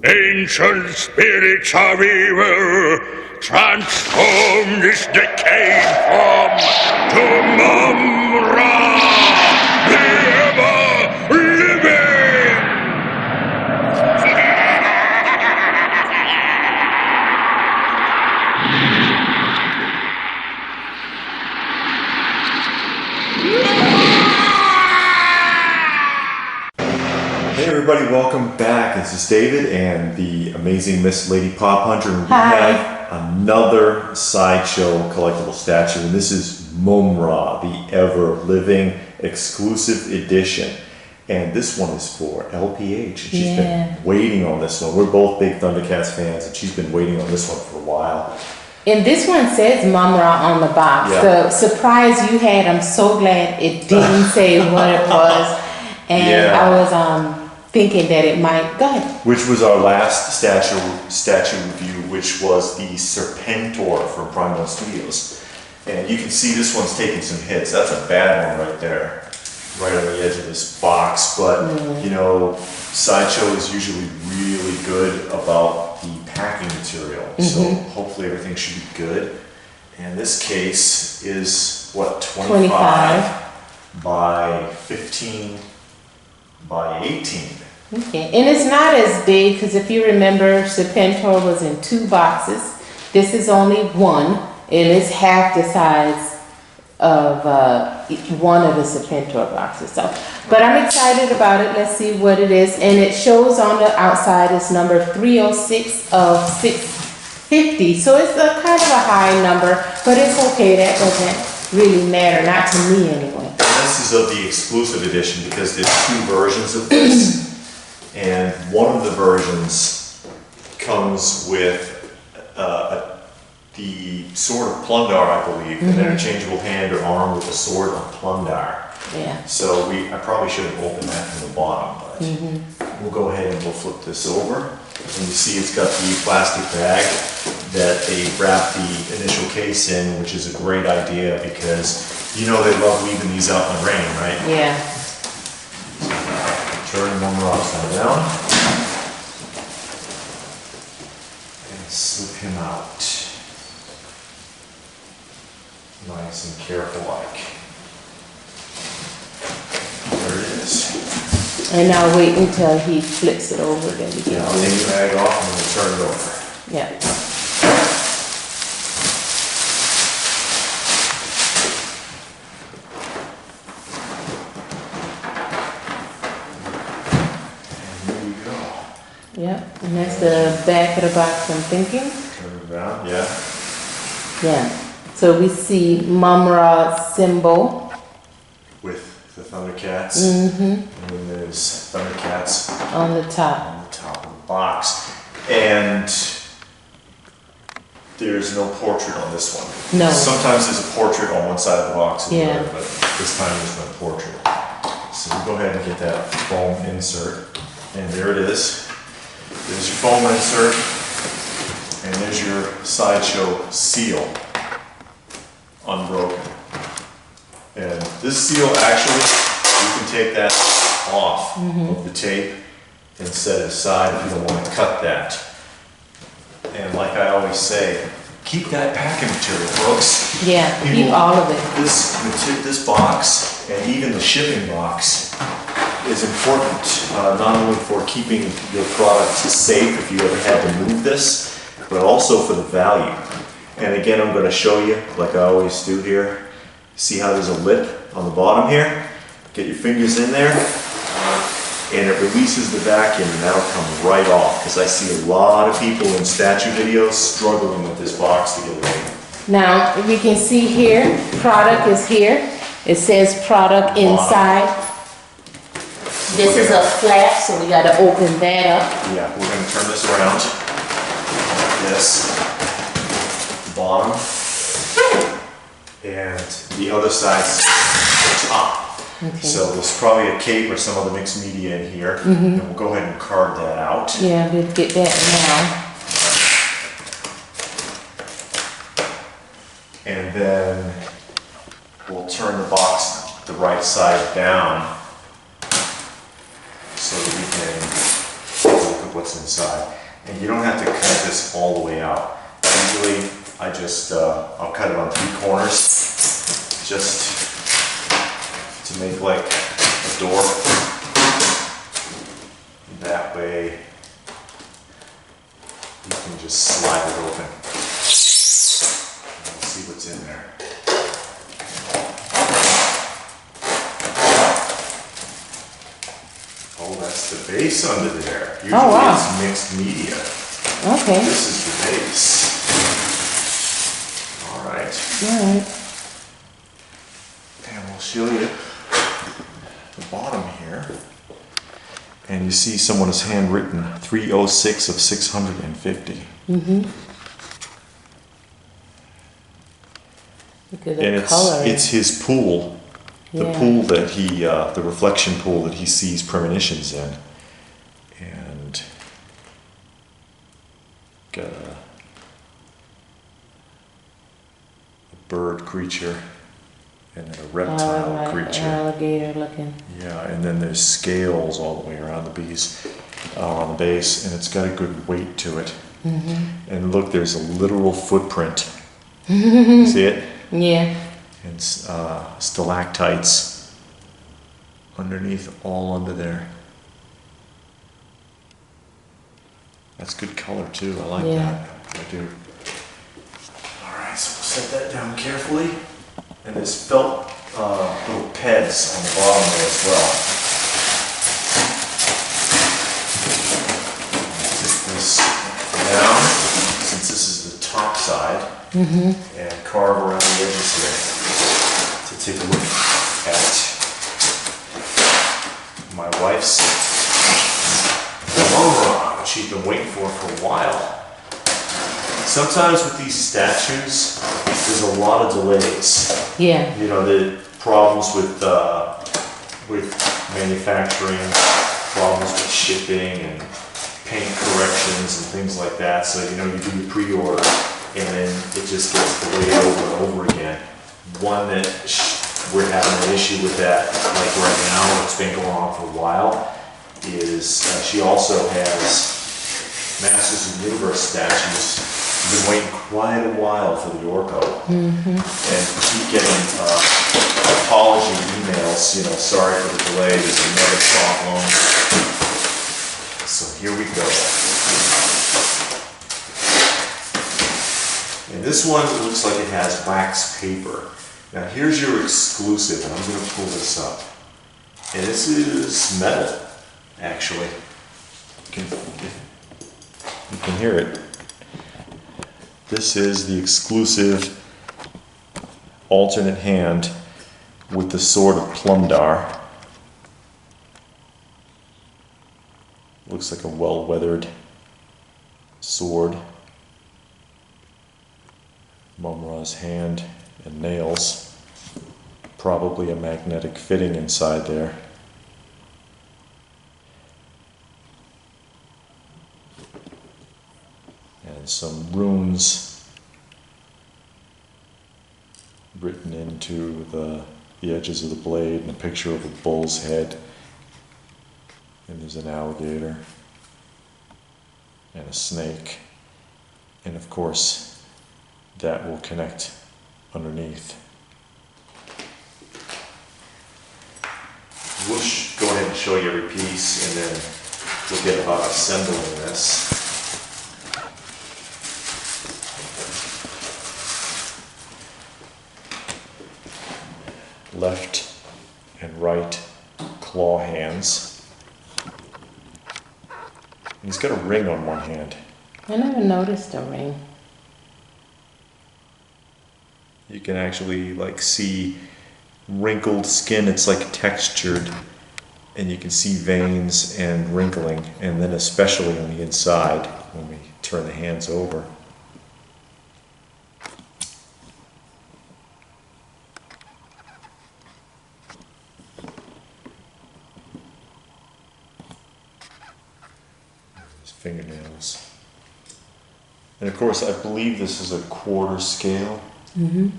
Ancient spirits of evil, transform this decayed form to Mumm-RA, the ever-living! Hey everybody, welcome back. This is David and the amazing Miss Lady Pop Hunter. And we have another SideShow collectible statue, and this is Mumm-RA, the ever-living exclusive edition. And this one is for LPH, and she's been waiting on this one. We're both big Thundercats fans, and she's been waiting on this one for a while. And this one says Mumm-RA on the box. The surprise you had, I'm so glad it didn't say what it was. And I was thinking that it might, go ahead. Which was our last statue review, which was the Serpentor from Primal Studios. And you can see this one's taking some hits. That's a bad one right there, right on the edge of this box. But, you know, SideShow is usually really good about the packing material. So hopefully everything should be good. And this case is, what, 25 by 15 by 18. Okay, and it's not as big because if you remember, Serpentor was in 2 boxes. This is only 1, and it's half the size of one of the Serpentor boxes. So, but I'm excited about it. Let's see what it is. And it shows on the outside is number 306 of 650. So it's a kind of a high number, but it's okay. That doesn't really matter, not to me anyway. This is of the exclusive edition because there's 2 versions of this. And one of the versions comes with the sword of Plundar, I believe, an interchangeable hand or arm with the sword of Plundar. Yeah. So I probably should have opened that from the bottom, but we'll go ahead and we'll flip this over. And you see it's got the plastic bag that they wrap the initial case in, which is a great idea because you know they love leaving these out in the rain, right? Yeah. Turn Mumm-RA upside down and slip him out. Nice and careful like. There it is. And I'll wait until he flips it over, then we can. I'll take the bag off and we'll turn it over. Yeah. Yep, and that's the back of the box, I'm thinking. Turn it around, yeah. Yeah, so we see Mumm-RA symbol. With the Thundercats. And then there's Thundercats on the top. On the top of the box. And there's no portrait on this one. No. Sometimes there's a portrait on one side of the box and the Yeah. other, but this time there's no portrait. So we'll go ahead and get that foam insert. And there it is. There's your foam insert, and there's your SideShow seal, unbroken. And this seal actually, you can take that off of the tape and set it aside if you don't want to cut that. And like I always say, keep that packing material, folks. Yeah, keep all of it. This box, and even the shipping box, is important not only for keeping your product safe if you ever had to move this, but also for the value. And again, I'm going to show you, like I always do here, see how there's a lip on the bottom here? Get your fingers in there, and it releases the vacuum, and that'll come right off, because I see a lot of people in statue videos struggling with this box to get away. Now, we can see here, product is here. It says product inside. This is a flap, so we got to open that up. Yeah, we're going to turn this around. This, bottom, and the other side's the top. Okay. So there's probably a cape or some other mixed media in here, and we'll go ahead and carve that out. Yeah, we'll get that now. And then we'll turn the box the right side down so that we can look at what what's inside. And you don't have to cut this all the way out. Usually I just, I'll cut it on 3 corners just to make like a door. That way you can just slide it open. And see what's in there. Oh, that's the base under there. Usually it's mixed media. Okay. This is the base. All right. And we'll show you the bottom here. And you see someone has handwritten 306 of 650. Look at the And color. it's his pool. The pool that he, the reflection pool that he sees premonitions in. And got a bird creature and then a reptile creature. Alligator looking. Yeah, and then there's scales all the way around the bees, on the base, and it's got a good weight to it. And look, there's a literal footprint. You see it? Yeah. And stalactites underneath, all under there. That's good color too. I like that. I do. All right, so we'll set that down carefully. And there's felt little pads on the bottom there as well. Take this down, since this is the top side, and carve around the edges here to take a look at my wife's Mumm-RA, which she's been waiting for a while. Sometimes with these statues, there's a lot of delays. Yeah. You know, the problems with manufacturing, problems with shipping and paint corrections and things like that. So, you know, you do your pre-order and then it just gets delayed over and over again. One that we're having an issue with that, like right now, it's been going on for a while, is she also has Masters of the Universe statues. I've been waiting quite a while for the Orko, and keep getting apology emails, you know, sorry for the delay, there's another problem. So here we go. And this one looks like it has wax paper. Now here's your exclusive, and I'm going to pull this up. And this is metal, actually. You can hear it. This is the exclusive alternate hand with the sword of Plumdar. Looks like a well-weathered sword. Mumm-RA's hand and nails. Probably a magnetic fitting inside there. And some runes written into the edges of the blade, and a picture of a bull's head. And there's an alligator and a snake. And of course, that will connect underneath. We'll go ahead and show you every piece, and then we'll get about assembling this. Left and right claw hands. He's got a ring on one hand. I never noticed a ring. You can actually like see wrinkled skin. It's like textured, and you can see veins and wrinkling, and then especially on the inside when we turn the hands over. Fingernails. And of course, I believe this is a quarter scale. Mm-hmm.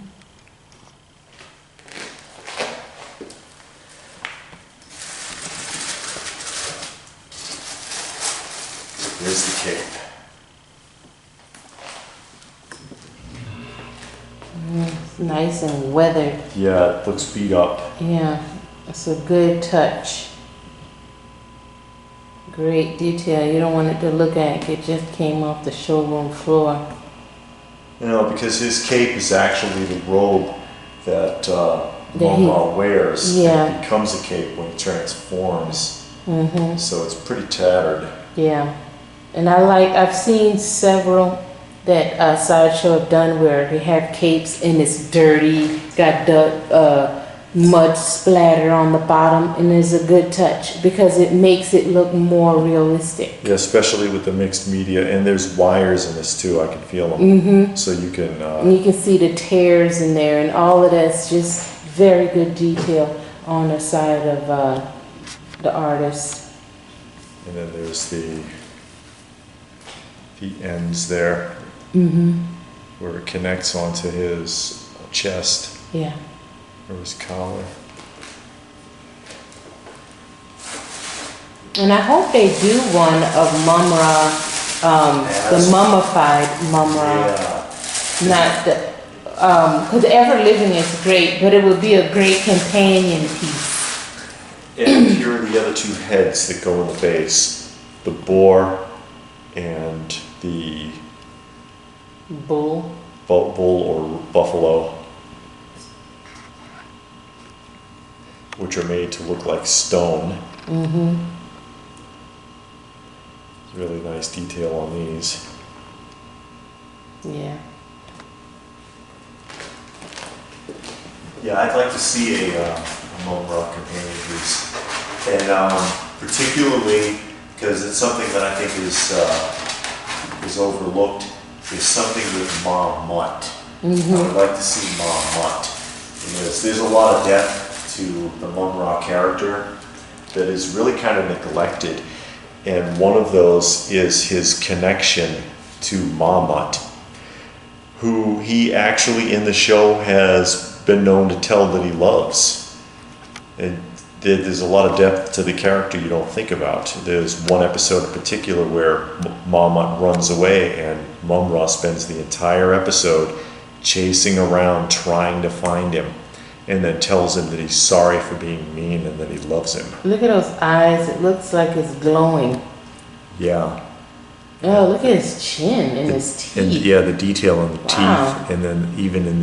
Here's the cape. It's nice and weathered. Yeah, it looks beat up. Yeah, it's a good touch. Great detail. You don't want it to look like it just came off the showroom floor. You know, because his cape is actually the robe that Mumm-RA wears. Yeah. And it becomes a cape when it transforms. Mm-hmm. So it's pretty tattered. Yeah. And I've seen several that SideShow have done where they have capes and it's dirty, it's got mud splatter on the bottom, and it's a good touch because it makes it look more realistic. Yeah, especially with the mixed media, and there's wires in this too. I can feel them. Mm-hmm. So you can. And you can see the tears in there, and all of that's just very good detail on the side of the artist. And then there's the ends there, where it connects onto his chest. Yeah. Or his collar. And I hope they do one of Mumm-RA, the mummified Mumm-RA. Yeah. Not the, because Ever Living is great, but it would be a great companion piece. And here are the other two heads that go in the base. The boar and the Bull. bull or buffalo, which are made to look like stone. Mm-hmm. Really nice detail on these. Yeah. Yeah, I'd like to see a Mumm-RA companion piece, and particularly because it's something that I think is overlooked. Is something with Ma-Mutt. Mm-hmm. I would like to see Ma-Mutt. There's a lot of depth to the Mumm-RA character that is really kind of neglected, and one of those is his connection to Ma-Mutt, who he actually in the show has been known to tell that he loves. And there's a lot of depth to the character you don't think about. There's one episode in particular where Ma-Mutt runs away and Mumm-RA spends the entire episode chasing around trying to find him, and then tells him that he's sorry for being mean and that he loves him. Look at those eyes. It looks like it's glowing. Yeah. Oh, look at his chin and his teeth. And yeah, the detail on the Wow. teeth, and then even in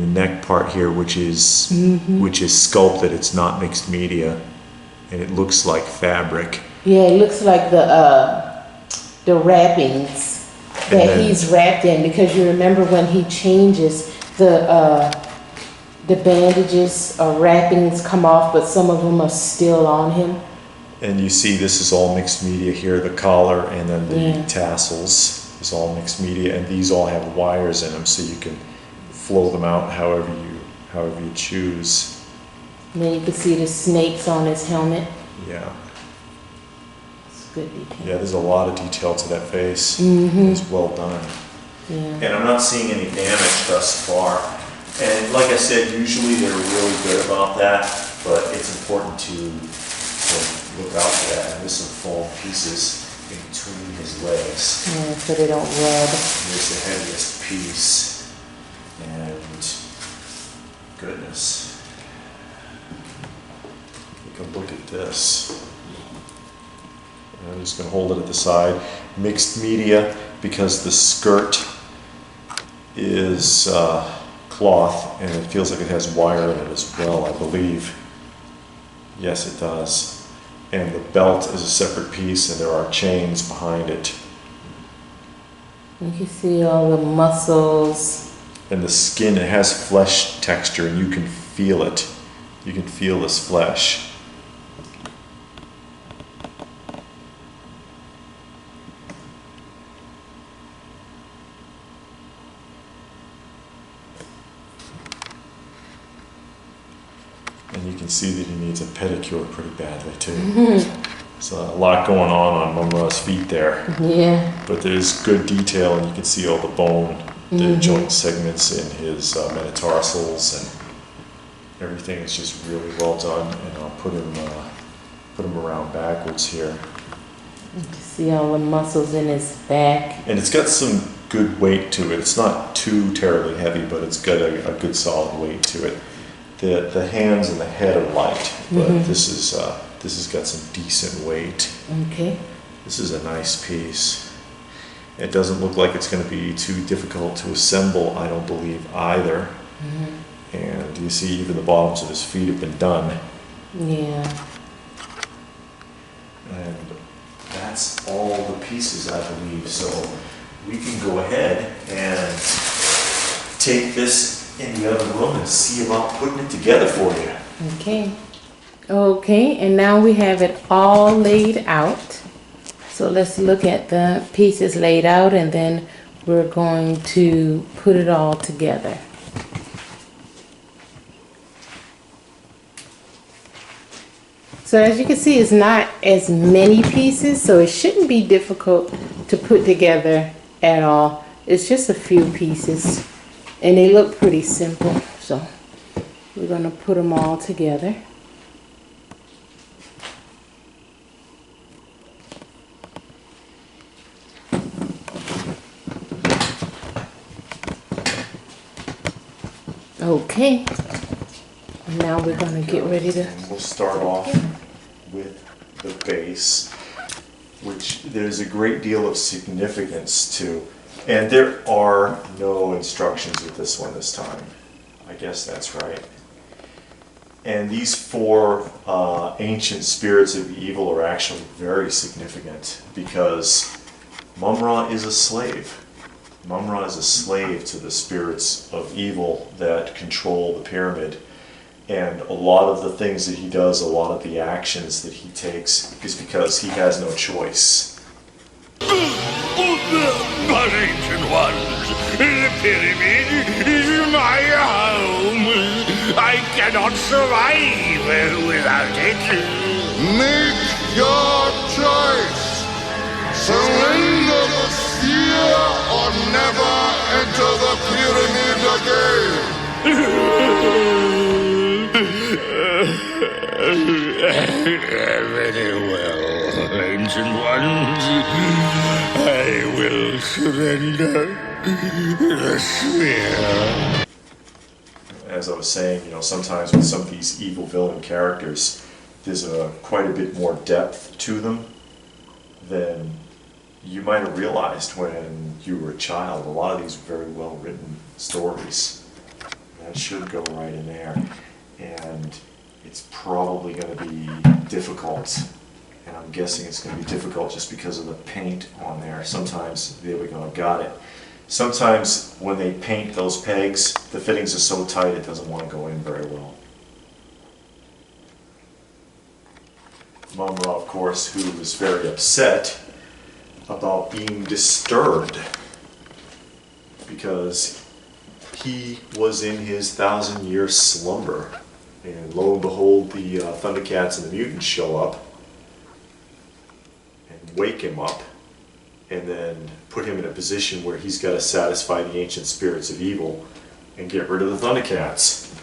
the neck part here, which is sculpted. It's not mixed media, and it looks like fabric. Yeah, it looks like the wrappings that he's wrapped in, because you remember when he changes the bandages or wrappings come off, but some of them are still on him. And you see this is all mixed media here, the collar and then the Yeah. tassels is all mixed media, and these all have wires in them so you can flow them out however you choose. And then you can see the snakes on his helmet. Yeah. It's good detail. Yeah, there's a lot of detail to that face. Mm-hmm. It's well done. Yeah. And I'm not seeing any damage thus far. And like I said, usually they're really good about that, but it's important to look out for that. And there's some foam pieces in between his legs. Yeah, so they don't rub. Here's the heaviest piece. And goodness. You can look at this. I'm just going to hold it at the side. Mixed media, because the skirt is cloth and it feels like it has wire in it as well, I believe. Yes, it does. And the belt is a separate piece and there are chains behind it. You can see all the muscles. And the skin, it has flesh texture and you can feel it. You can feel this flesh. And you can see that he needs a pedicure pretty badly too. There's a lot going on Mumm-RA's feet there. Yeah. But there's good detail and you can see all the bone, the joint segments in his metatarsals, and everything is just really well done. And I'll put him around backwards here. See all the muscles in his back. And it's got some good weight to it. It's not too terribly heavy, but it's got a good solid weight to it. The hands and the head are light, but this has got some decent weight. Okay. This is a nice piece. It doesn't look like it's going to be too difficult to assemble, I don't believe, either. And you see even the bottoms of his feet have been done. Yeah. And that's all the pieces, I believe. So we can go ahead and take this in the other room and see about putting it together for you. Okay. Okay, and now we have it all laid out. So let's look at the pieces laid out, and then we're going to put it all together. So as you can see, it's not as many pieces, so it shouldn't be difficult to put together at all. It's just a few pieces, and they look pretty simple. So we're going to put them all together. Okay, and now we're going to get ready to... And we'll start off with the base, which there's a great deal of significance to. And there are no instructions with this one this time. I guess that's right. And these four ancient spirits of evil are actually very significant because Mumm-RA is a slave. Mumm-RA is a slave to the spirits of evil that control the pyramid. And a lot of the things that he does, a lot of the actions that he takes is because he has no choice. But ancient ones, the pyramid is my home. I cannot survive without it. Make your choice. Surrender the sphere or never enter the pyramid again. Very well, ancient ones. I will surrender the sphere. As I was saying, sometimes with some of these evil villain characters, there's quite a bit more depth to them than you might have realized when you were a child. A lot of these are very well written stories. That should go right in there. And it's probably going to be difficult. And I'm guessing it's going to be difficult just because of the paint on there. Sometimes, there we go, got it. Sometimes when they paint those pegs, the fittings are so tight it doesn't want to go in very well. Mumm-RA, of course, who was very upset about being disturbed because he was in his 1,000-year slumber. And lo and behold, the Thundercats and the mutants show up and wake him up and then put him in a position where he's got to satisfy the ancient spirits of evil and get rid of the Thundercats.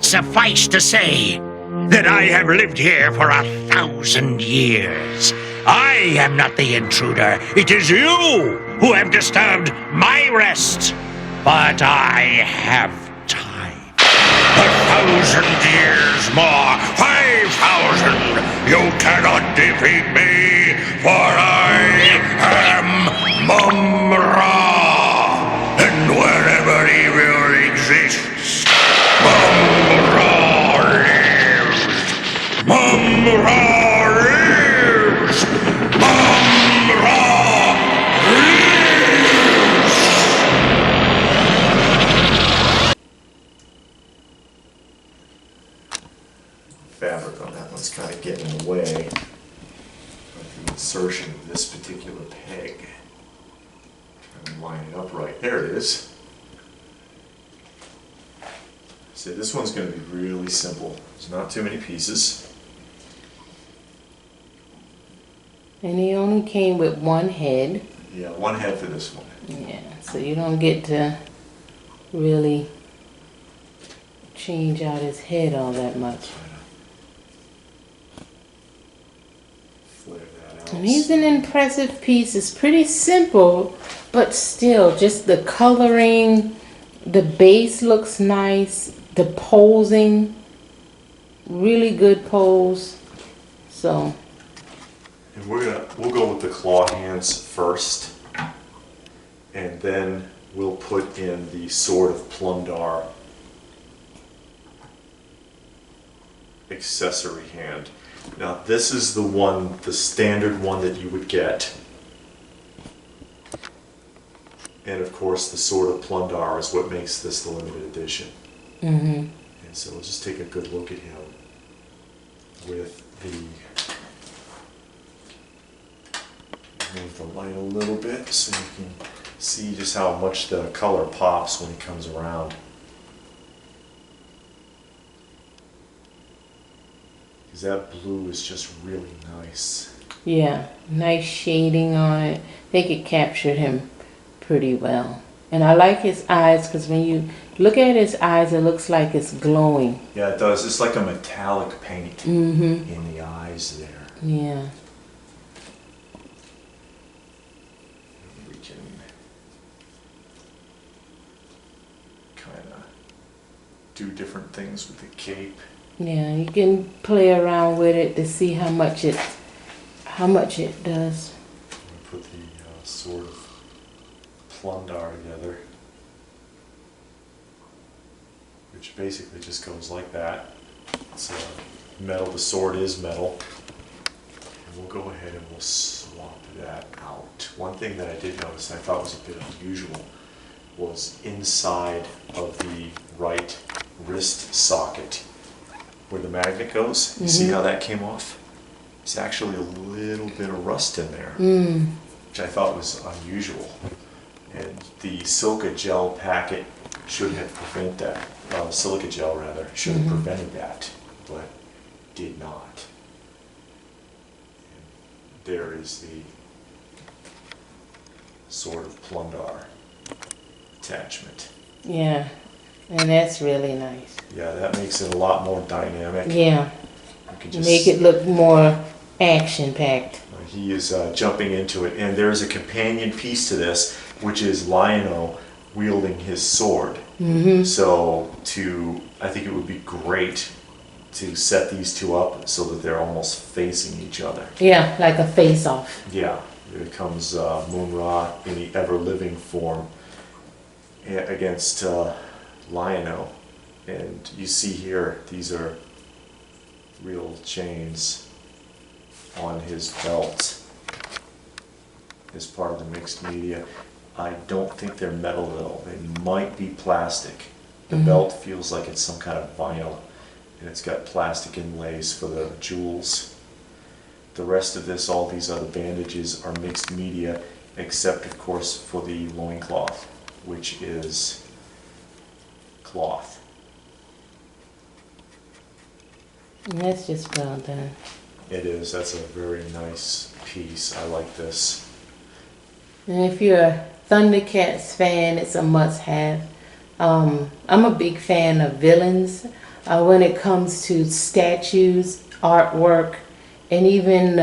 Suffice to say that I have lived here for 1,000 years. I am not the intruder. It is you who have disturbed my rest. But I have time. 1,000 years more. 5,000. You cannot defeat me, for I am Mumm-RA. And wherever evil exists, Mumm-RA lives. Mumm-RA lives. Mumm-RA lives. Fabric on that one's kind of getting in the way of the insertion of this particular peg. Trying to line it up right. There it is. So this one's going to be really simple. There's not too many pieces. And he only came with one head. Yeah, one head for this one. Yeah, so you don't get to really change out his head all that much. Flare that And he's an impressive piece. It's pretty simple, but still, just the coloring, the base looks nice, the posing, really good pose. So. And we'll go with the claw hands first, and then we'll put in the Sword of Plundar accessory hand. Now this is the one, the standard one that you would get. And of course the Sword of Plundar is what makes this the limited edition. And so we'll just take a good look at him with move the light a little bit so you can see just how much the color pops when he comes around. Because that blue is just really nice. Yeah, nice shading on it. I think it captured him pretty well. And I like his eyes because when you look at his eyes, it looks like it's glowing. Yeah, it does. It's like a metallic paint in the eyes there. Yeah. We can kind of do different things with the cape. Yeah, you can play around with it to see how much it does. Put the Sword of Plundar together, which basically just goes like that. It's metal. The sword is metal, and we'll go ahead and we'll swap that out. One thing that I did notice I thought was a bit unusual was inside of the right wrist socket where the magnet goes. You see how that came off? There's actually a little bit of rust in there, which I thought was unusual. And the silica gel packet should have prevented that. Silica gel, rather, should have prevented that, but did not. And there is the Sword of Plundar attachment. Yeah, and that's really nice. Yeah, that makes it a lot more dynamic. Yeah, You can just, make it look more action-packed. he is jumping into it, and there's a companion piece to this, which is Lion-O wielding his sword. So I think it would be great to set these two up so that they're almost facing each other. Yeah, like a face-off. Yeah, here comes Mumm-RA in the ever-living form against Lion-O. And you see here, these are real chains on his belt as part of the mixed media. I don't think they're metal though. They might be plastic. The belt feels like it's some kind of vinyl, and it's got plastic inlays for the jewels. The rest of this, all these other bandages are mixed media, except of course for the loincloth, which is cloth. And that's just well done. It is. That's a very nice piece. I like this. And if you're a Thundercats fan, it's a must-have. I'm a big fan of villains when it comes to statues, artwork, and even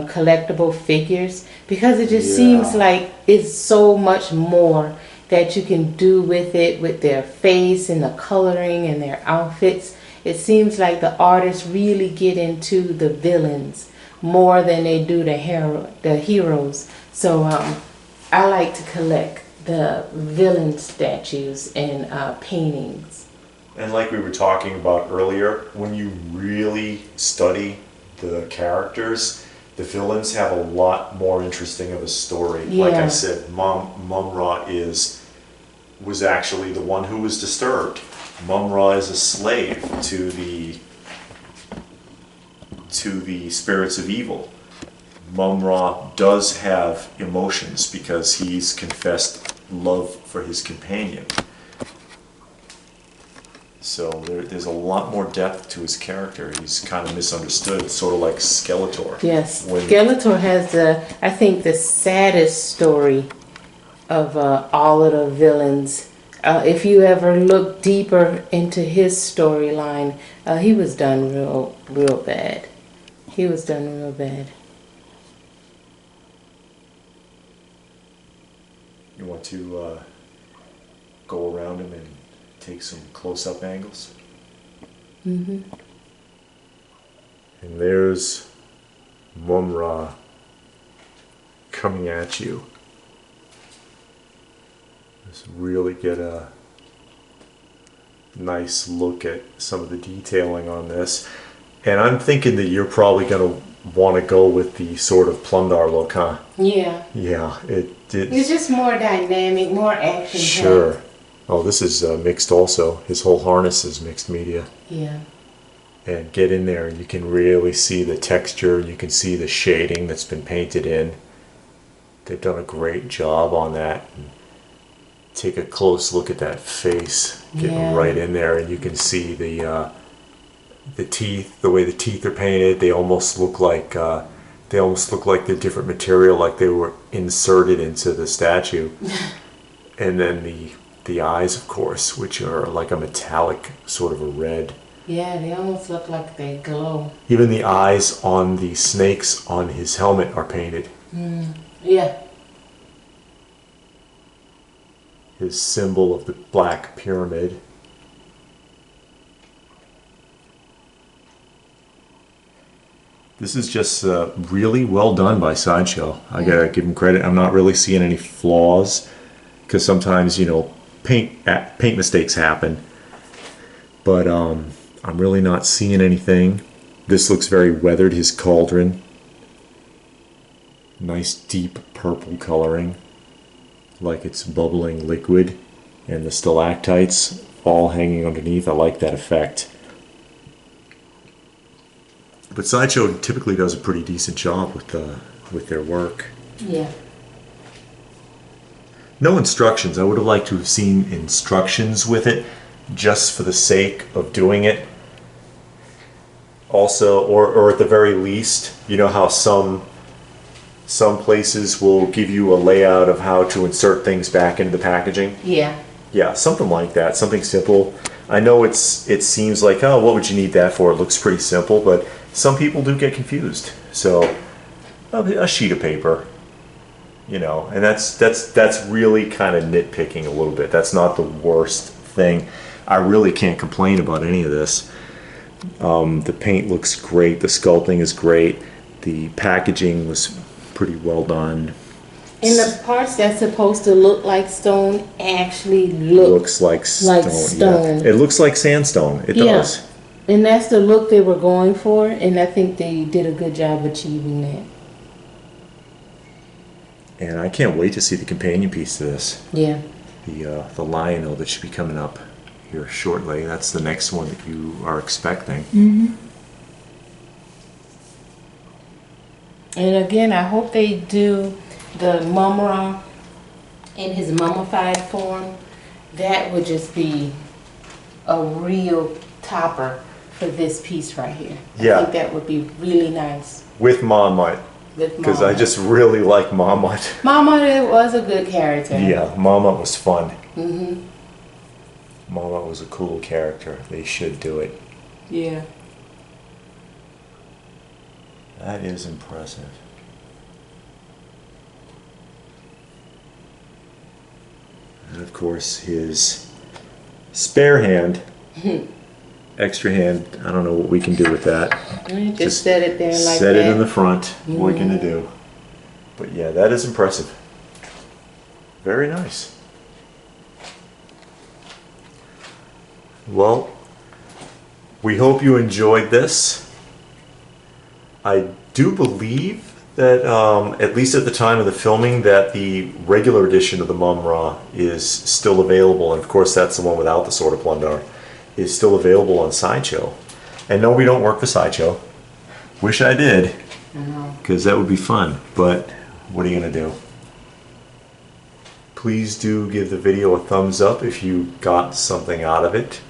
collectible figures, because it just seems like it's so much more that you can do with it, with their face and the coloring and their outfits. It seems like the artists really get into the villains more than they do the heroes. So I like to collect the villain statues and paintings. And like we were talking about earlier, when you really study the characters, the villains have a lot more interesting of a story. Like I said, Mumm-RA was actually the one who was disturbed. Mumm-RA is a slave to the spirits of evil. Mumm-RA does have emotions because he's confessed love for his companion. So there's a lot more depth to his character. He's kind of misunderstood, sort of like Skeletor. Yes, Skeletor has I think the saddest story of all of the villains. If you ever look deeper into his storyline, he was done real bad. He was done real bad. want to go around him and take some close-up angles? Mm-hmm. And there's Mumm-RA coming at you. Let's really get a nice look at some of the detailing on this. And I'm thinking that you're probably going to want to go with the sort of Plundar look, huh? Yeah. Yeah, It's just more dynamic, more action. Sure. Oh, this is mixed also. His whole harness is mixed media. Yeah. And get in there and you can really see the texture. You can see the shading that's been painted in. They've done a great job on that. And take a close look at that face. Getting right in there, and you can see the teeth. The way the teeth are painted, they almost look like they're different material, like they were inserted into the statue. And then the eyes, of course, which are like a metallic sort of a red. Yeah, they almost look like they glow. Even the eyes on the snakes on his helmet are painted. Yeah. His symbol of the black pyramid. This is just really well done by SideShow. I gotta give him credit. I'm not really seeing any flaws, because sometimes, you know, paint mistakes happen. But I'm really not seeing anything. This looks very weathered. His cauldron, nice deep purple coloring, like it's bubbling liquid, and the stalactites all hanging underneath. I like that effect. But SideShow typically does a pretty decent job with their work. Yeah. No instructions. I would have liked to have seen instructions with it, just for the sake of doing it. Also, or at the very least, you know how some places will give you a layout of how to insert things back into the packaging? Yeah. Yeah, something like that, something simple. I know it seems like, oh, what would you need that for? It looks pretty simple, but some people do get confused. So a sheet of paper, you know, and that's really kind of nitpicking a little bit. That's not the worst thing. I really can't complain about any of this. The paint looks great. The sculpting is great. The packaging was pretty well done. And the parts that's supposed to look like stone actually looks like stone. Yeah. It looks like sandstone. It does. And that's the look they were going for, and I think they did a good job achieving that. And I can't wait to see the companion piece to this. Yeah. The lion that should be coming up here shortly. That's the next one that you are expecting. Mm-hmm. And again, I hope they do the Mumm-RA in his mummified form. That would just be a real topper for this piece right here. Yeah. I think that would be really nice. With Marmot. Because I just really like Marmot. Marmot was a good character. Yeah, Marmot was fun. Mm-hmm. Marmot was a cool character. They should do it. Yeah. That is impressive. And of course, his spare hand, extra hand, I don't know what we can do with that. Just set it there like that. Set it in the front. What are we going to do? But yeah, that is impressive. Very nice. Well, we hope you enjoyed this. I do believe that, at least at the time of the filming, that the regular edition of the Mumm-RA is still available, and of course that's the one without the Sword of Plundar, is still available on SideShow. And no, we don't work for SideShow. Wish I did, because that would be fun, but what are you going to do? Please do give the video a thumbs up if you got something out of it.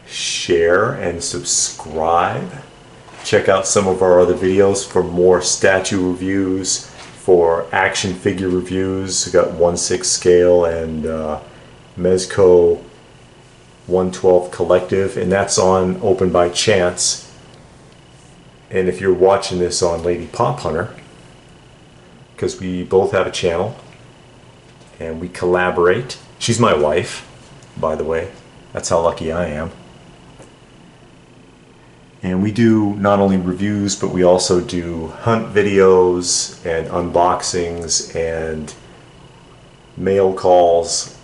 Share and subscribe. Check out some of our other videos for more statue reviews, for action figure reviews. We got 1/6 scale and Mezco 1/12 collective, and that's on Open by Chance. And if you're watching this on Lady Pop Hunter, because we both have a channel, and we collaborate. She's my wife, by the way. That's how lucky I am. And we do not only reviews, but we also do hunt videos and unboxings and mail calls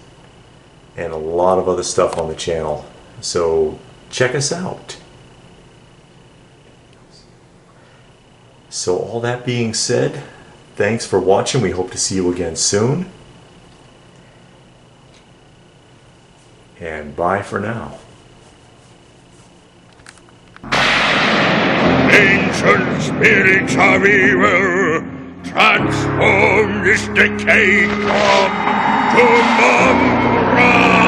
and a lot of other stuff on the channel. So check us out. So all that being said, thanks for watching. We hope to see you again soon. And bye for now. Ancient spirits of evil, transform this decayed form to Mumm-RA!